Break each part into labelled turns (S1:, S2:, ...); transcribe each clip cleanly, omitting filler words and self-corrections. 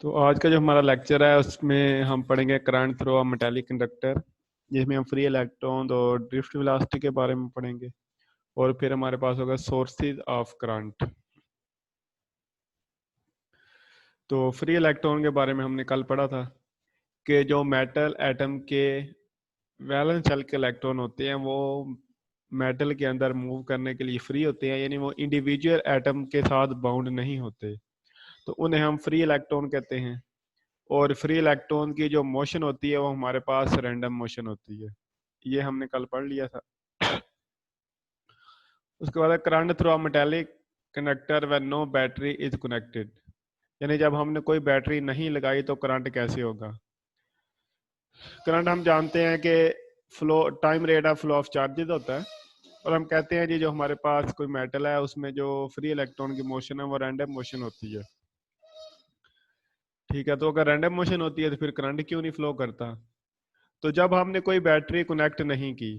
S1: तो आज का जो हमारा लेक्चर है उसमें हम पढ़ेंगे current through a metallic conductor, जिसमें हम फ्री इलेक्ट्रॉन और ड्रिफ्ट वेलोसिटी के बारे में पढ़ेंगे। और फिर हमारे पास होगा सोर्सेज ऑफ करंट। तो फ्री इलेक्ट्रॉन के बारे में हमने कल पढ़ा था कि जो मेटल एटम के वैलेंस शेल के इलेक्ट्रॉन होते हैं वो मेटल के अंदर मूव करने के लिए फ्री होते हैं, यानी वो इंडिविजुअल एटम के साथ बाउंड नहीं होते, तो उन्हें हम फ्री इलेक्ट्रॉन कहते हैं। और फ्री इलेक्ट्रॉन की जो मोशन होती है वो हमारे पास रैंडम मोशन होती है, ये हमने कल पढ़ लिया था। उसके बाद current through a metallic conductor when no battery is connected, यानी जब हमने कोई बैटरी नहीं लगाई तो करंट कैसे होगा। करंट हम जानते हैं कि flow time rate of flow of charges होता है, और हम कहते हैं जी जो हमारे पास कोई मेटल है उसमें जो फ्री इलेक्ट्रॉन की मोशन है वो रैंडम मोशन होती है। ठीक है, तो अगर रैंडम मोशन होती है तो फिर करंट क्यों नहीं फ्लो करता। तो जब हमने कोई बैटरी कनेक्ट नहीं की,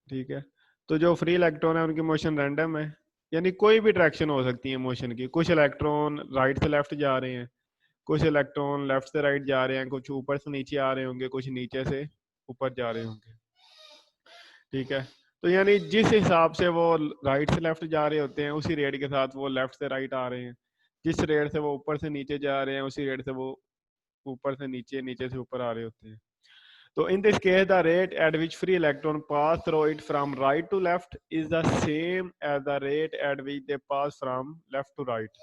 S1: ठीक है, तो जो फ्री इलेक्ट्रॉन है उनकी मोशन रैंडम है, यानी कोई भी डायरेक्शन हो सकती है मोशन की। कुछ इलेक्ट्रॉन राइट से लेफ्ट जा रहे हैं, कुछ इलेक्ट्रॉन लेफ्ट से राइट जा रहे हैं, कुछ ऊपर से नीचे आ रहे होंगे, कुछ नीचे से ऊपर जा रहे होंगे। ठीक है, तो यानी जिस हिसाब से वो राइट से लेफ्ट जा रहे होते हैं उसी रेट के साथ वो लेफ्ट से राइट आ रहे हैं। जिस रेट से वो ऊपर से नीचे जा रहे हैं उसी रेट से वो ऊपर से नीचे, नीचे से ऊपर आ रहे होते हैं। So in this case, the rate at which free electron pass through it from right to left is the same as the rate at which they pass from left to right.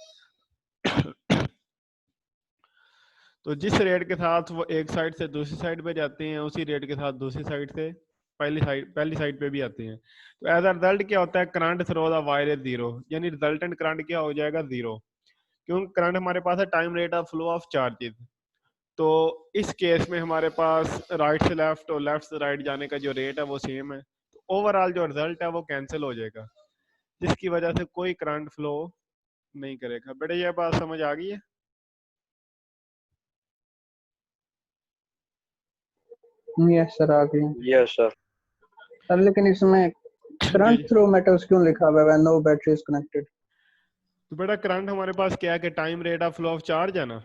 S1: तो जिस rate के साथ वो एक side से दूसरी side पे जाते हैं उसी रेट के साथ दूसरी साइड से पहली साइड पे भी आते हैं। तो एज अ रिजल्ट क्या होता है, current through the wire is zero, यानी रिजल्टेंट करंट क्या हो जाएगा, जीरो। क्योंकि करंट हमारे पास है time rate of flow of charges. तो इस केस में हमारे पास राइट से लेफ्ट और लेफ्ट से राइट जाने का जो रेट है वो सेम है, तो ओवरऑल जो रिजल्ट है वो कैंसिल हो जाएगा, जिसकी वजह से कोई करंट फ्लो नहीं करेगा। बेटा ये बात समझ आ गई है।
S2: यस सर, आ गई।
S3: Yes sir.
S2: सर लेकिन इसमें करंट थ्रू मेटल्स क्यों लिखा हुआ है when no battery is connected?
S1: तो बेटा करंट हमारे पास क्या है कि time rate of flow of charge है ना।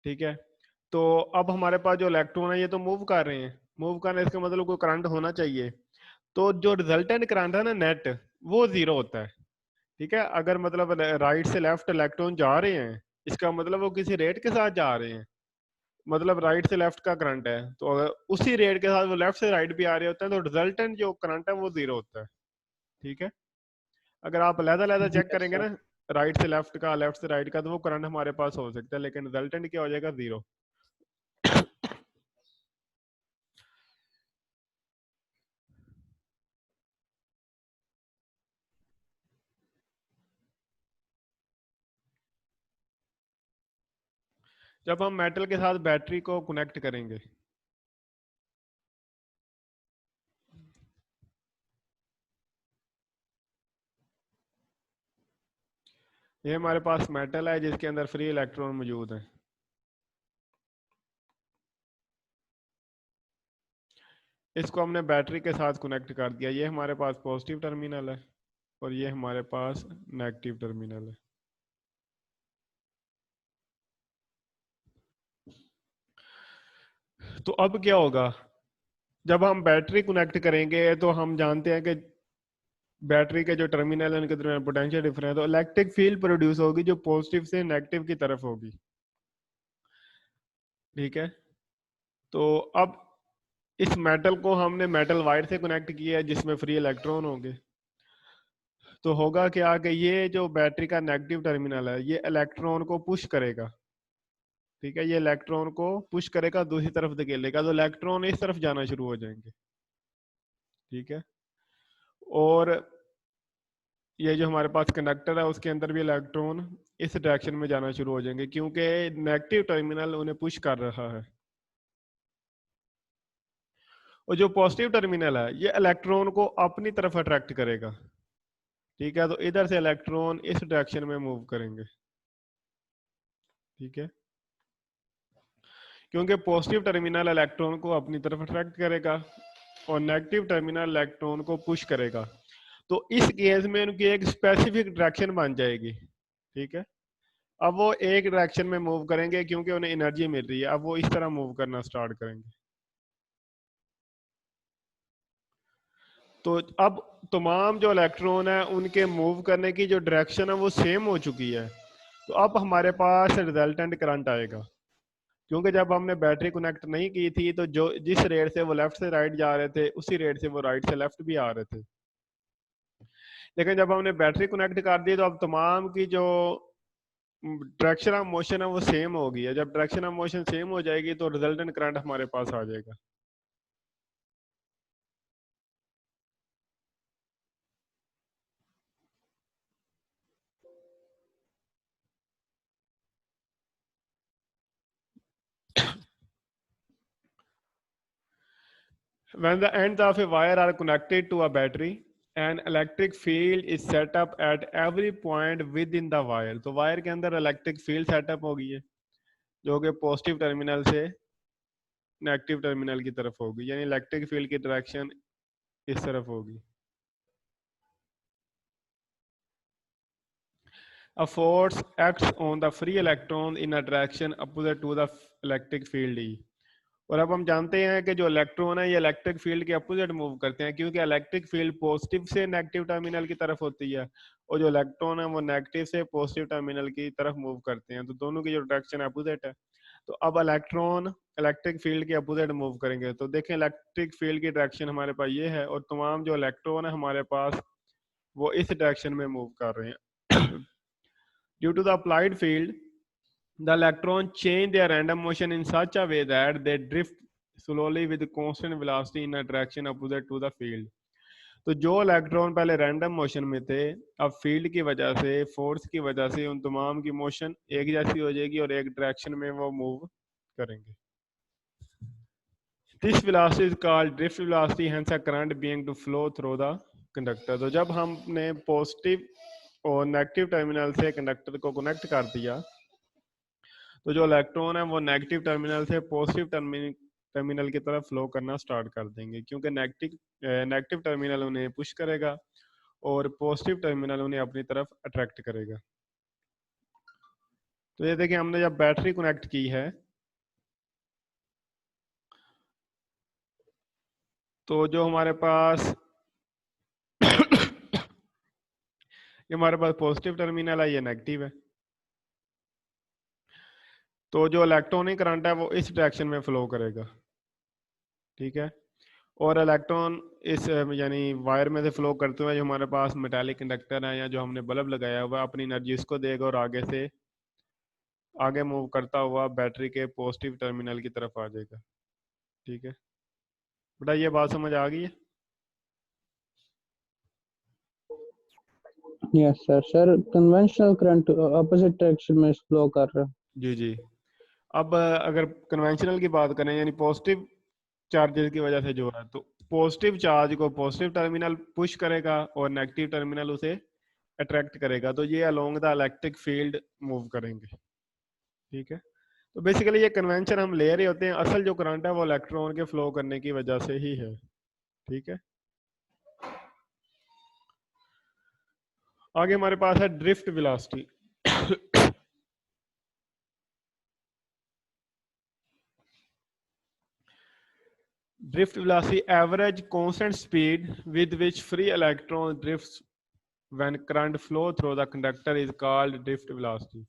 S1: ठीक है, तो अब हमारे पास जो इलेक्ट्रॉन है ये तो मूव कर रहे हैं, मूव करने इसका मतलब कोई करंट होना चाहिए। तो जो रिजल्टेंट करंट है ना नेट, वो जीरो होता है। ठीक है, अगर मतलब राइट से लेफ्ट इलेक्ट्रॉन जा रहे हैं, इसका मतलब वो किसी रेट के साथ जा रहे हैं, मतलब राइट से लेफ्ट का करंट है, तो अगर उसी रेट के साथ वो लेफ्ट से राइट भी आ रहे होते हैं तो रिजल्टेंट जो करंट है वो जीरो होता है। ठीक है, अगर आप अलहदा अलहदा चेक
S2: यस
S1: करेंगे
S2: सर।
S1: ना, राइट से लेफ्ट का, लेफ्ट से राइट का, तो वो करंट हमारे पास हो सकता है, लेकिन रिजल्टेंट क्या हो जाएगा, जीरो। जब हम मेटल के साथ बैटरी को कनेक्ट करेंगे, ये हमारे पास मेटल है जिसके अंदर फ्री इलेक्ट्रॉन मौजूद है। इसको हमने बैटरी के साथ कनेक्ट कर दिया, ये हमारे पास पॉजिटिव टर्मिनल है और ये हमारे पास नेगेटिव टर्मिनल है। तो अब क्या होगा, जब हम बैटरी कनेक्ट करेंगे तो हम जानते हैं कि बैटरी के जो टर्मिनल है उनके दरमियान पोटेंशियल डिफरेंस, तो इलेक्ट्रिक फील्ड प्रोड्यूस होगी जो पॉजिटिव से नेगेटिव की तरफ होगी। ठीक है, तो अब इस मेटल को हमने मेटल वायर से कनेक्ट किया है जिसमें फ्री इलेक्ट्रॉन होंगे। तो होगा क्या कि ये जो बैटरी का नेगेटिव टर्मिनल है ये इलेक्ट्रॉन को पुश करेगा। ठीक है, ये इलेक्ट्रॉन को पुश करेगा, दूसरी तरफ धकेलेगा, तो इलेक्ट्रॉन इस तरफ जाना शुरू हो जाएंगे। ठीक है, और ये जो हमारे पास कंडक्टर है उसके अंदर भी इलेक्ट्रॉन इस डायरेक्शन में जाना शुरू हो जाएंगे क्योंकि नेगेटिव टर्मिनल उन्हें पुश कर रहा है। और जो पॉजिटिव टर्मिनल है ये इलेक्ट्रॉन को अपनी तरफ अट्रैक्ट करेगा। ठीक है, तो इधर से इलेक्ट्रॉन इस डायरेक्शन में मूव करेंगे। ठीक है, क्योंकि पॉजिटिव टर्मिनल इलेक्ट्रॉन को अपनी तरफ अट्रैक्ट करेगा और नेगेटिव टर्मिनल इलेक्ट्रॉन को पुश करेगा। तो इस केस में उनकी एक स्पेसिफिक डायरेक्शन बन जाएगी। ठीक है, अब वो एक डायरेक्शन में मूव करेंगे क्योंकि उन्हें एनर्जी मिल रही है, अब वो इस तरह मूव करना स्टार्ट करेंगे। तो अब तमाम जो इलेक्ट्रॉन है उनके मूव करने की जो डायरेक्शन है वो सेम हो चुकी है। तो अब हमारे पास रिजल्टेंट करंट आएगा, क्योंकि जब हमने बैटरी कनेक्ट नहीं की थी तो जो जिस रेट से वो लेफ्ट से राइट जा रहे थे उसी रेट से वो राइट से लेफ्ट भी आ रहे थे। लेकिन जब हमने बैटरी कनेक्ट कर दी तो अब तमाम की जो डायरेक्शन ऑफ मोशन है वो सेम हो गई है। जब डायरेक्शन ऑफ मोशन सेम हो जाएगी तो रिजल्टेंट करंट हमारे पास आ जाएगा। When the ends of a wire are connected to a battery, an electric field is set up at every point within the wire. तो वायर के अंदर इलेक्ट्रिक फील्ड सेटअप हो गई है जो कि पॉजिटिव टर्मिनल से नेगेटिव टर्मिनल की तरफ होगी, यानी इलेक्ट्रिक फील्ड की डायरेक्शन इस तरफ होगी। A force acts on the free electron in a direction opposite to the electric field E. और अब हम जानते हैं कि जो इलेक्ट्रॉन है ये इलेक्ट्रिक फील्ड के अपोजिट मूव करते हैं, क्योंकि इलेक्ट्रिक फील्ड पॉजिटिव से नेगेटिव टर्मिनल की तरफ होती है और जो इलेक्ट्रॉन है वो नेगेटिव से पॉजिटिव टर्मिनल की तरफ मूव करते हैं। तो दोनों की जो डायरेक्शन अपोजिट है। तो अब इलेक्ट्रॉन इलेक्ट्रिक फील्ड के अपोजिट मूव करेंगे। तो देखें इलेक्ट्रिक फील्ड की डायरेक्शन हमारे पास ये है और तमाम जो इलेक्ट्रॉन है हमारे पास वो इस डायरेक्शन में मूव कर रहे हैं। Due to the applied field the electron change their random motion in such a way that they drift slowly with constant velocity in a direction opposite to the field. तो जो electron पहले random motion में थे अब field की वजह से force की वजह से उन तमाम की मोशन एक जैसी हो जाएगी और एक डायरेक्शन में वो मूव करेंगे। This velocity is called drift velocity, hence a current being to flow through the conductor. तो जब हमने पॉजिटिव और नेगेटिव टर्मिनल से कंडक्टर को कनेक्ट कर दिया तो जो इलेक्ट्रॉन है वो नेगेटिव टर्मिनल से पॉजिटिव टर्मिनल की तरफ फ्लो करना स्टार्ट कर देंगे, क्योंकि नेगेटिव टर्मिनल उन्हें पुश करेगा और पॉजिटिव टर्मिनल उन्हें अपनी तरफ अट्रैक्ट करेगा। तो ये देखिए हमने जब बैटरी कनेक्ट की है तो जो हमारे पास ये हमारे पास पॉजिटिव टर्मिनल है, ये नेगेटिव है। तो जो इलेक्ट्रॉनिक करंट है वो इस डायरेक्शन में फ्लो करेगा, ठीक है। और इलेक्ट्रॉन इस यानी वायर में से फ्लो करते हुए जो हमारे पास मेटालिक कंडक्टर है या जो हमने बल्ब लगाया हुआ अपनी एनर्जी इसको देगा और आगे से आगे मूव करता हुआ बैटरी के पॉजिटिव टर्मिनल की तरफ आ जाएगा, ठीक है। बेटा ये बात समझ आ गई है?
S2: Yes sir. Sir conventional current opposite direction में फ्लो कर रहा है।
S1: जी जी। अब अगर कन्वेंशनल की बात करें यानी पॉजिटिव चार्जेस की वजह से जो है तो पॉजिटिव चार्ज को पॉजिटिव टर्मिनल पुश करेगा और नेगेटिव टर्मिनल उसे अट्रैक्ट करेगा, तो ये along the electric field move करेंगे, ठीक है। तो बेसिकली ये कन्वेंशन हम ले रहे होते हैं, असल जो करंट है वो इलेक्ट्रॉन के फ्लो करने की वजह से ही है, ठीक है। आगे हमारे पास है drift velocity. Drift velocity average constant speed with which free electron drifts when current flow through the conductor is called drift velocity.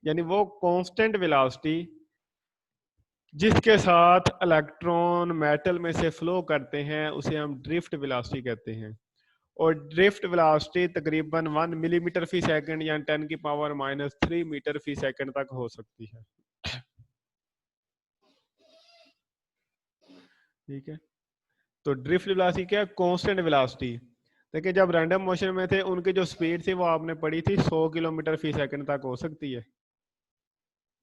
S1: यानी वो कांस्टेंट वेलोसिटी जिसके साथ इलेक्ट्रॉन मेटल में से फ्लो करते हैं उसे हम ड्रिफ्ट वेलोसिटी कहते हैं। और ड्रिफ्ट वेलोसिटी तकरीबन 1 मिलीमीटर फी सेकंड या 10 की पावर -3 मीटर फी सेकंड तक हो सकती है, ठीक है। तो ड्रिफ्ट वेलोसिटी क्या है? Constant velocity. देखिए जब रैंडम मोशन में थे उनकी जो स्पीड थी वो आपने पढ़ी थी 100 किलोमीटर फी सेकंड तक हो सकती है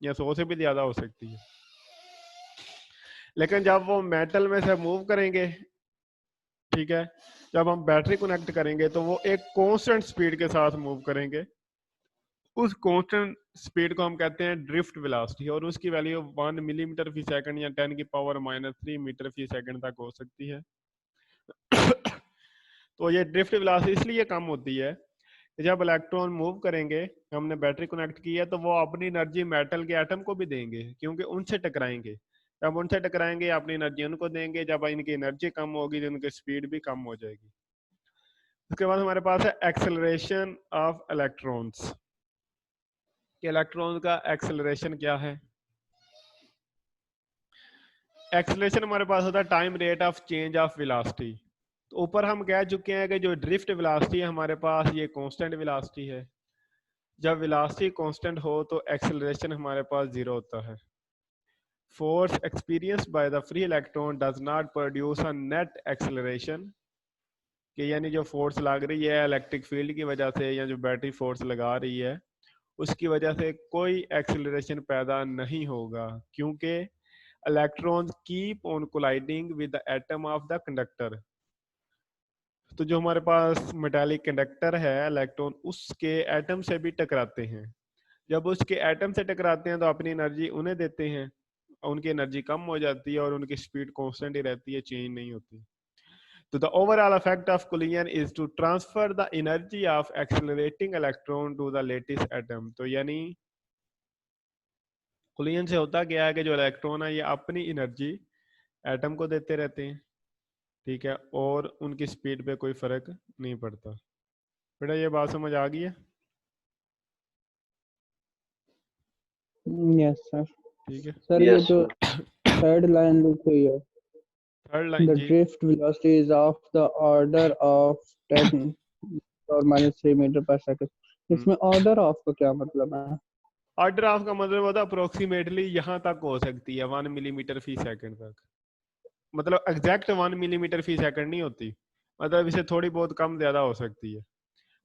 S1: या 100 से भी ज्यादा हो सकती है। लेकिन जब वो मेटल में से मूव करेंगे, ठीक है, जब हम बैटरी कनेक्ट करेंगे तो वो एक कांस्टेंट स्पीड के साथ मूव करेंगे। उस कांस्टेंट स्पीड को हम कहते हैं ड्रिफ्ट वेलोसिटी और उसकी वैल्यू 1 मिलीमीटर फी सेकंड या 10 की पावर -3 मीटर फी सेकंड तक हो सकती है। तो ये ड्रिफ्ट वेलोसिटी इसलिए कम होती है जब इलेक्ट्रॉन मूव करेंगे, हमने बैटरी कनेक्ट की है, तो वो अपनी एनर्जी मेटल के एटम को भी देंगे, क्योंकि उनसे टकराएंगे। जब उनसे टकराएंगे अपनी एनर्जी उनको देंगे, जब इनकी एनर्जी कम होगी तो उनकी स्पीड भी कम हो जाएगी। उसके बाद हमारे पास है एक्सेलरेशन ऑफ इलेक्ट्रॉन्स। इलेक्ट्रॉन का एक्सेलरेशन क्या है? एक्सेलरेशन हमारे पास होता है time rate of change of velocity. तो ऊपर हम कह चुके हैं कि जो ड्रिफ्ट वेलोसिटी है हमारे पास, ये कांस्टेंट वेलोसिटी है। जब वेलोसिटी कांस्टेंट हो तो एक्सेलरेशन हमारे पास जीरो होता है। Force experienced by the free electron does not produce a net acceleration, कि यानी जो फोर्स लग रही है इलेक्ट्रिक फील्ड की वजह से या जो बैटरी फोर्स लगा रही है उसकी वजह से कोई एक्सेलरेशन पैदा नहीं होगा, क्योंकि electrons keep on colliding with the atom of the conductor. तो जो हमारे पास मेटालिक कंडक्टर है, इलेक्ट्रॉन उसके एटम से भी टकराते हैं। जब उसके एटम से टकराते हैं तो अपनी एनर्जी उन्हें देते हैं, उनकी एनर्जी कम हो जाती है और उनकी स्पीड कांस्टेंट ही रहती है, चेंज नहीं होती। तो the overall effect of collision is to transfer the energy of accelerating electron to the latest atom. तो यानी कोलिजन से होता क्या है कि जो इलेक्ट्रॉन है ये अपनी एनर्जी एटम को देते रहते हैं, ठीक है, और उनकी स्पीड पे कोई फर्क नहीं पड़ता। बेटा ये बात समझ आ गई है?
S2: Yes sir.
S1: ठीक है।
S2: सर ये
S3: Yes,
S2: जो
S3: sir.
S2: थर्ड लाइन लिखी हुई है,
S1: थर्ड लाइन
S2: the
S1: जी,
S2: drift velocity is of the order of 10 or minus 3 meter per second। इसमें order of का क्या मतलब है?
S1: ऑर्डर ऑफ का मतलब होता है अप्रोक्सीमेटली यहाँ तक हो सकती है 1 मिलीमीटर फी सेकंड तक। मतलब एग्जैक्ट 1 मिलीमीटर फी सेकंड नहीं होती, मतलब इसे थोड़ी बहुत कम ज्यादा हो सकती है,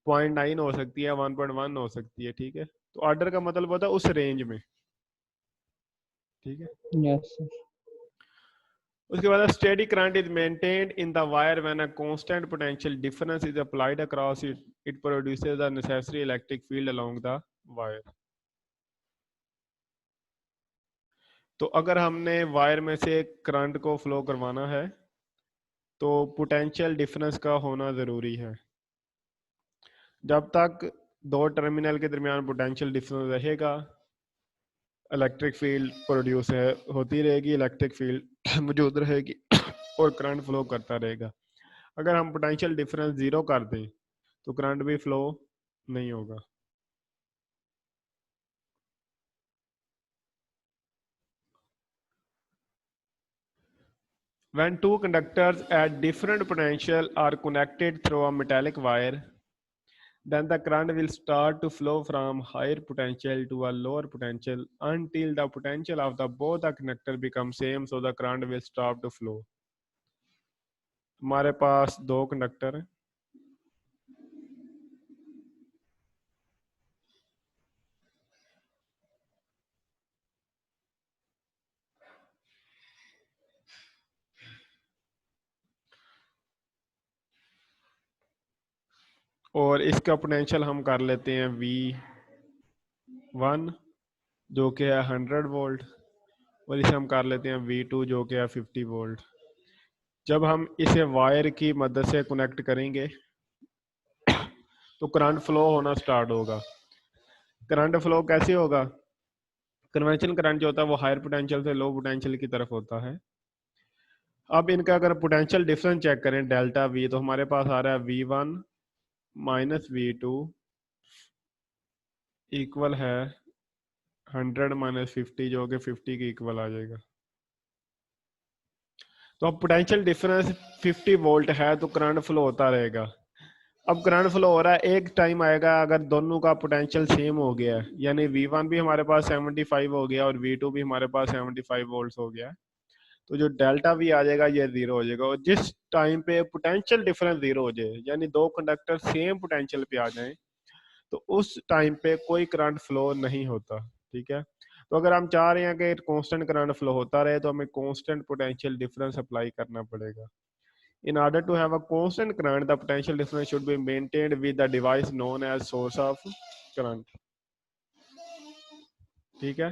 S1: 0.9 हो सकती है, 1.1 हो सकती है, ठीक है। तो ऑर्डर का मतलब होता है उस रेंज में, ठीक है।
S2: Yes sir.
S1: उसके बाद steady current is maintained in the wire when a constant potential difference is applied across it, it produces the necessary electric field along the wire. तो अगर हमने वायर में से करंट को फ्लो करवाना है तो पोटेंशियल डिफरेंस का होना ज़रूरी है। जब तक दो टर्मिनल के दरमियान पोटेंशियल डिफरेंस रहेगा इलेक्ट्रिक फील्ड प्रोड्यूस है होती रहेगी, इलेक्ट्रिक फील्ड मौजूद रहेगी और करंट फ्लो करता रहेगा। अगर हम पोटेंशियल डिफरेंस ज़ीरो कर दें तो करंट भी फ्लो नहीं होगा। When two conductors at different potential are connected through a metallic wire, then the current will start to flow from higher potential to a lower potential until the potential of the both the conductor become same, so the current will stop to flow। हमारे पास दो conductor हैं, और इसका potential हम कर लेते हैं V1 जो कि है 100 वोल्ट, और इसे हम कर लेते हैं V2 जो कि है 50 वोल्ट। जब हम इसे वायर की मदद से कनेक्ट करेंगे तो करंट फ्लो होना स्टार्ट होगा। करंट फ्लो कैसे होगा? कन्वेंशनल करंट जो होता है वो हायर पोटेंशियल से लो पोटेंशियल की तरफ होता है। अब इनका अगर पोटेंशियल डिफरेंस चेक करें डेल्टा V, तो हमारे पास आ रहा है V1 माइनस V2 इक्वल है 100 माइनस 50 जो कि 50 के इक्वल आ जाएगा। तो अब पोटेंशियल डिफरेंस 50 वोल्ट है तो करंट फ्लो होता रहेगा। अब करंट फ्लो हो रहा है, एक टाइम आएगा अगर दोनों का पोटेंशियल सेम हो गया है, यानी V1 भी हमारे पास 75 हो गया और V2 भी हमारे पास 75 वोल्ट हो गया, तो जो डेल्टा V आ जाएगा ये जीरो हो जाएगा। और जिस टाइम पे पोटेंशियल डिफरेंस जीरो हो जाए, यानी दो कंडक्टर सेम पोटेंशियल पे आ जाएं, तो उस टाइम पे कोई करंट फ्लो नहीं होता, ठीक है। तो अगर हम चाह रहे हैं कि कांस्टेंट करंट फ्लो होता रहे तो हमें कांस्टेंट पोटेंशियल डिफरेंस अप्लाई करना पड़ेगा। In order to have a constant current, the potential difference should be maintained with the device known as source of current। ठीक है,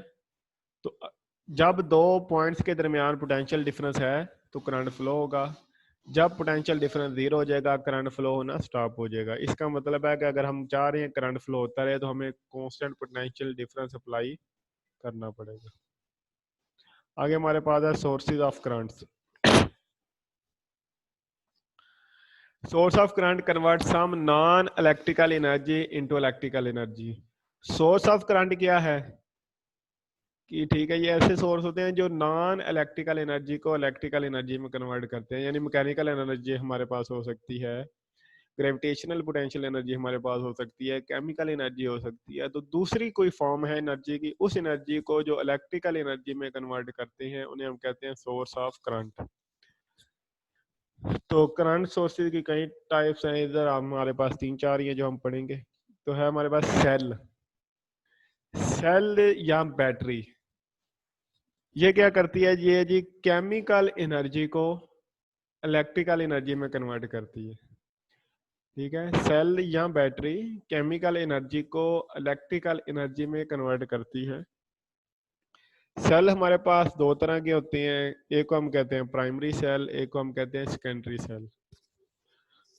S1: तो जब दो पॉइंट्स के दरमियान पोटेंशियल डिफरेंस है तो करंट फ्लो होगा, जब पोटेंशियल डिफरेंस 0 हो जाएगा करंट फ्लो होना स्टॉप हो जाएगा। इसका मतलब है कि अगर हम चाह रहे हैं करंट फ्लो होता रहे तो हमें कांस्टेंट पोटेंशियल डिफरेंस अप्लाई करना पड़ेगा। आगे हमारे पास है sources of currents. Source of current convert some non electrical energy into electrical energy. Source of current क्या है कि ठीक है, ये ऐसे सोर्स होते हैं जो नॉन इलेक्ट्रिकल एनर्जी को इलेक्ट्रिकल एनर्जी में कन्वर्ट करते हैं। यानी मैकेनिकल एनर्जी हमारे पास हो सकती है, ग्रेविटेशनल पोटेंशियल एनर्जी हमारे पास हो सकती है, केमिकल एनर्जी हो सकती है। तो दूसरी कोई फॉर्म है एनर्जी की, उस एनर्जी को जो इलेक्ट्रिकल एनर्जी में कन्वर्ट करते हैं उन्हें हम कहते हैं सोर्स ऑफ करंट। तो करंट सोर्सेज की कई टाइप्स हैं, इधर हमारे पास 3-4 ये जो हम पढ़ेंगे। तो है हमारे पास सेल, सेल या बैटरी। ये क्या करती है, ये जी केमिकल एनर्जी को इलेक्ट्रिकल एनर्जी में कन्वर्ट करती है। ठीक है, सेल या बैटरी केमिकल एनर्जी को इलेक्ट्रिकल एनर्जी में कन्वर्ट करती है। सेल हमारे पास दो तरह के होते हैं, एक को हम कहते हैं प्राइमरी सेल, एक को हम कहते हैं सेकेंडरी सेल।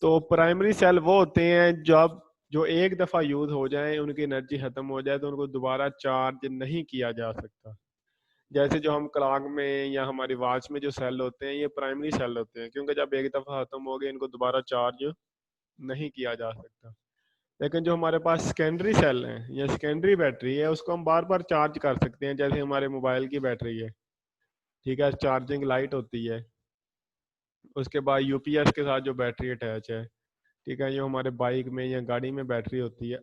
S1: तो प्राइमरी सेल वो होते हैं जब जो एक दफा यूज हो जाए, उनकी एनर्जी खत्म हो जाए तो उनको दोबारा चार्ज नहीं किया जा सकता। जैसे जो हम क्लॉक में या हमारी वॉच में जो सेल होते हैं, ये प्राइमरी सेल होते हैं, क्योंकि जब एक दफा खत्म हो गए इनको दोबारा चार्ज नहीं किया जा सकता। लेकिन जो हमारे पास सेकेंडरी सेल है या सेकेंडरी बैटरी है, उसको हम बार बार चार्ज कर सकते हैं, जैसे हमारे मोबाइल की बैटरी है। ठीक है, चार्जिंग लाइट होती है, उसके बाद यूपीएस के साथ जो बैटरी अटैच है। ठीक है, जो हमारे बाइक में या गाड़ी में बैटरी होती है।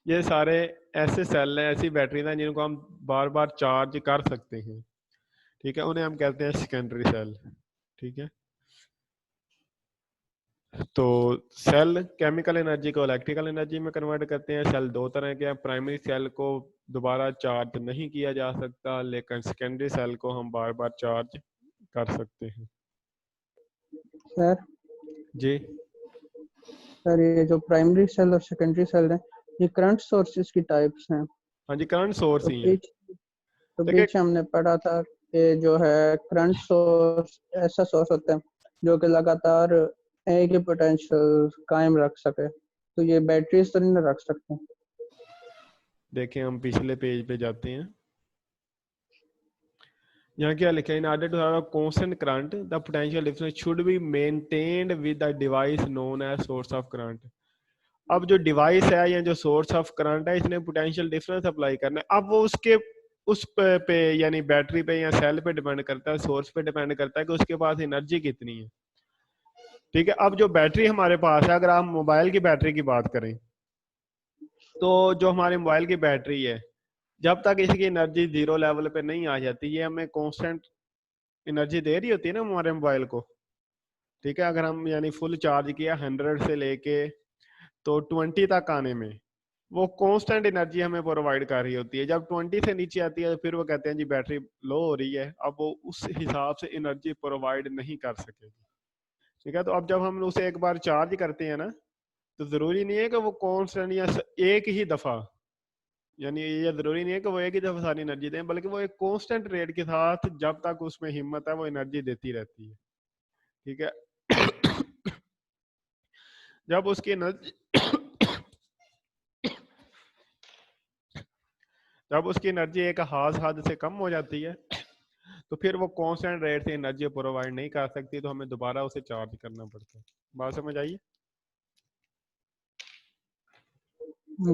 S1: ये सारे ऐसे सेल हैं, ऐसी बैटरी हैं जिनको हम बार बार चार्ज कर सकते हैं। ठीक है, उन्हें हम कहते हैं सेकेंडरी सेल। ठीक है, तो सेल केमिकल एनर्जी को इलेक्ट्रिकल एनर्जी में कन्वर्ट करते हैं। सेल दो तरह के हैं, प्राइमरी सेल को दोबारा चार्ज नहीं किया जा सकता, लेकिन सेकेंडरी सेल को हम बार बार चार्ज कर सकते हैं।
S2: सर
S1: जी
S2: सर ये जो प्राइमरी सेल और सेकेंडरी सेल है, ये करंट सोर्सेज की टाइप्स हैं।
S1: हाँ जी, करंट सोर्स
S2: तो
S1: ही है। देखिए,
S2: पीछे हमने पढ़ा था कि जो है करंट सोर्स ऐसा सोर्स होता है जो कि लगातार एक ही पोटेंशियल कायम रख सके। तो ये बैटरीज तो नहीं रख सकते।
S1: देखें हम पिछले पेज पे जाते हैं। यहाँ क्या लिखा है, in order to have a constant current the potential difference should be maintained with the device known as source of current. अब जो डिवाइस है या जो सोर्स ऑफ करंट है, इसने पोटेंशियल डिफरेंस अप्लाई करना है। अब वो उसके उस पे यानी बैटरी पे या सेल पे डिपेंड करता है, सोर्स पे डिपेंड करता है कि उसके पास एनर्जी कितनी है। ठीक है, अब जो बैटरी हमारे पास है, अगर आप मोबाइल की बैटरी की बात करें, तो जो हमारे मोबाइल की बैटरी है, जब तक इसकी एनर्जी 0 लेवल पे नहीं आ जाती, ये हमें कांस्टेंट एनर्जी दे रही होती है ना हमारे मोबाइल को। ठीक है, अगर हम यानी फुल चार्ज किया 100 से लेके तो 20 तक आने में, वो कांस्टेंट एनर्जी हमें प्रोवाइड कर रही होती है। जब 20 से नीचे आती है, फिर वो कहते हैं जी बैटरी लो हो रही है, अब वो उस हिसाब से एनर्जी प्रोवाइड नहीं कर सकेगी। ठीक है, तो अब जब हम उसे एक बार चार्ज करते हैं ना, तो जरूरी नहीं है कि वो कांस्टेंट या एक ही दफा, यानी ये जरूरी नहीं है कि वो एक ही दफा सारी एनर्जी दें, बल्कि वो एक कांस्टेंट रेट के साथ जब तक उसमें हिम्मत है वो एनर्जी देती रहती है। ठीक है, जब उसकी एनर्जी जब उसकी एनर्जी एक खास हद से कम हो जाती है, तो फिर वो कांस्टेंट रेट से एनर्जी प्रोवाइड नहीं कर सकती, तो हमें दोबारा उसे चार्ज करना पड़ता है। बात समझ आई?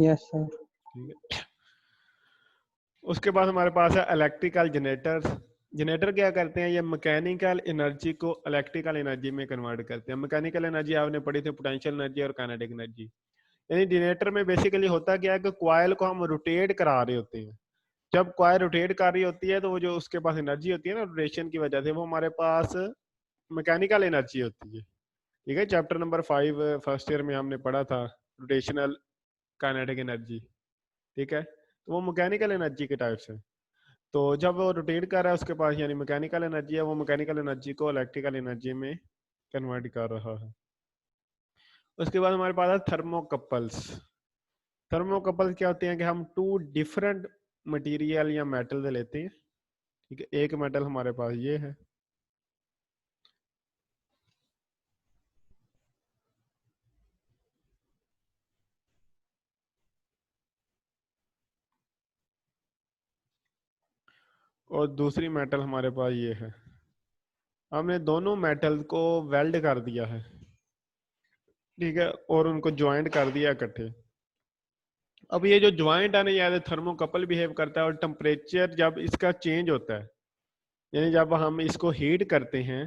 S2: Yes sir.
S1: ठीक है, उसके बाद हमारे पास है इलेक्ट्रिकल जनरेटर्स। जनरेटर क्या करते हैं, ये मैकेनिकल एनर्जी को इलेक्ट्रिकल एनर्जी में कन्वर्ट करते हैं। मैकेनिकल एनर्जी आपने पढ़ी थी, पोटेंशियल एनर्जी और काइनेटिक एनर्जी। यानी जनरेटर में बेसिकली होता क्या है कि कॉइल को हम रोटेट करा रहे होते हैं। जब कॉइल रोटेट कर रही होती है, तो वो जो उसके पास एनर्जी होती है ना रोटेशन की वजह से, वो हमारे पास मैकेनिकल एनर्जी होती है। ठीक है, चैप्टर नंबर 5 फर्स्ट ईयर में हमने पढ़ा था, रोटेशनल काइनेटिक एनर्जी। ठीक है, तो वो मैकेनिकल एनर्जी के टाइप्स है। तो जब वो रोटेट कर रहा है, उसके पास यानी मैकेनिकल एनर्जी है, वो मैकेनिकल एनर्जी को इलेक्ट्रिकल एनर्जी में कन्वर्ट कर रहा है। उसके बाद हमारे पास है थर्मोकपल्स। थर्मोकपल्स क्या होते हैं कि हम टू डिफरेंट मटेरियल या मेटल लेते हैं। ठीक है, एक मेटल हमारे पास ये है, और दूसरी मेटल हमारे पास ये है। हमने दोनों मेटल को वेल्ड कर दिया है, ठीक है, और उनको ज्वाइंट कर दिया इकट्ठे। अब ये जो ज्वाइंट है ना, ये थर्मोकपल बिहेव करता है, और टेम्परेचर जब इसका चेंज होता है, यानी जब हम इसको हीट करते हैं,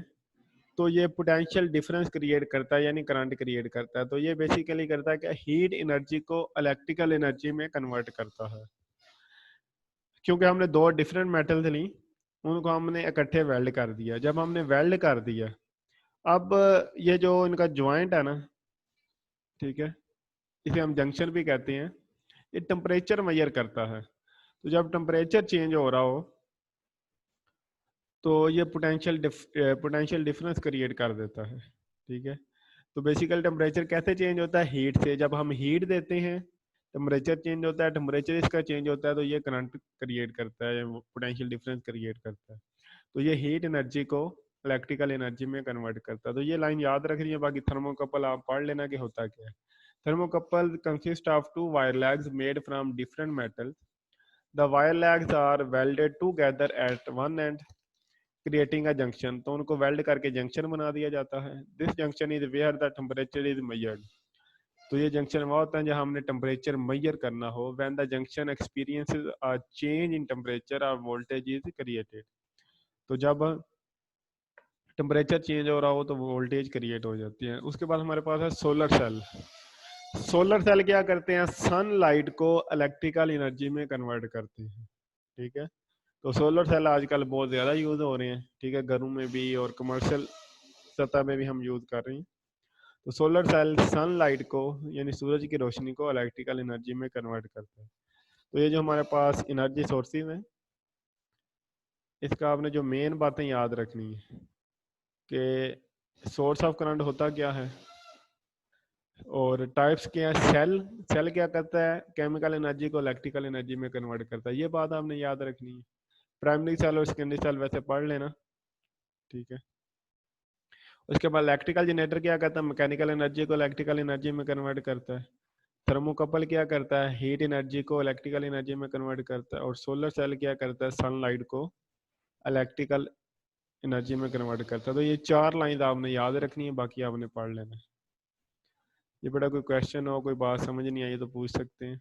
S1: तो ये पोटेंशियल डिफरेंस क्रिएट करता है, यानी करंट क्रिएट करता है। तो ये बेसिकली करता है कि हीट एनर्जी को इलेक्ट्रिकल एनर्जी में कन्वर्ट करता है, क्योंकि हमने दो डिफरेंट मेटल्स ली, उनको हमने इकट्ठे वेल्ड कर दिया। जब हमने वेल्ड कर दिया, अब ये जो इनका ज्वाइंट है ना, ठीक है, इसे हम जंक्शन भी कहते हैं, ये टेम्परेचर मेजर करता है। तो जब टेम्परेचर चेंज हो रहा हो, तो ये पोटेंशियल डिफरेंस क्रिएट कर देता है, ठीक है। तो बेसिकल टेम्परेचर कैसे चेंज होता है? हीट से। जब हम हीट देते हैं, टेम्परेचर चेंज होता है, टेम्परेचर इसका चेंज होता है, तो ये करंट क्रिएट करता है, पोटेंशियल डिफरेंस क्रिएट करता है। तो ये हीट एनर्जी को इलेक्ट्रिकल एनर्जी में कन्वर्ट करता है। तो ये लाइन याद रखनी है। बाकी थर्मोकपल आप पढ़ लेना कि होता क्या है। Thermocouple consist of two wire legs made from different metals. The wire legs are welded together at one end, creating a junction. तो उनको वेल्ड करके जंक्शन बना दिया जाता है। This junction is where the temperature is measured. तो ये junction वहाँ होता है जहाँ हमने टेम्परेचर मेजर करना हो। When the junction experiences a change in temperature or voltage is created. तो जब टेम्परेचर चेंज हो रहा हो तो वोल्टेज क्रिएट हो जाती है। उसके बाद हमारे पास है सोलर सेल। सोलर सेल क्या करते हैं? सनलाइट को इलेक्ट्रिकल एनर्जी में कन्वर्ट करते हैं, ठीक है। तो सोलर सेल आजकल बहुत ज़्यादा यूज़ हो रहे हैं, ठीक है, घरों में भी और कमर्शियल सतह में भी हम यूज़ कर रहे हैं। तो सोलर सेल सनलाइट को, यानी सूरज की रोशनी को, इलेक्ट्रिकल एनर्जी में कन्वर्ट करता है। तो ये जो हमारे पास एनर्जी सोर्सेज हैं, इसका आपने जो मेन बातें याद रखनी है कि सोर्स ऑफ करंट होता क्या है, और टाइप्स क्या है। सेल सेल क्या करता है? केमिकल एनर्जी को इलेक्ट्रिकल एनर्जी में कन्वर्ट करता है। ये बात आपने याद रखनी है। प्राइमरी सेल और सेकेंडरी सेल वैसे पढ़ लेना, ठीक है। उसके बाद इलेक्ट्रिकल जनरेटर क्या करता है? मैकेनिकल एनर्जी को इलेक्ट्रिकल एनर्जी में कन्वर्ट करता है। थर्मोकपल क्या करता है? हीट एनर्जी को इलेक्ट्रिकल एनर्जी में कन्वर्ट करता है। और सोलर सेल क्या करता है? सनलाइट को इलेक्ट्रिकल एनर्जी में कन्वर्ट करता है। तो ये चार लाइन आपने याद रखनी है, बाकी आपने पढ़ लेना है। ये बड़ा कोई क्वेश्चन हो, कोई बात समझ नहीं आई तो पूछ सकते हैं।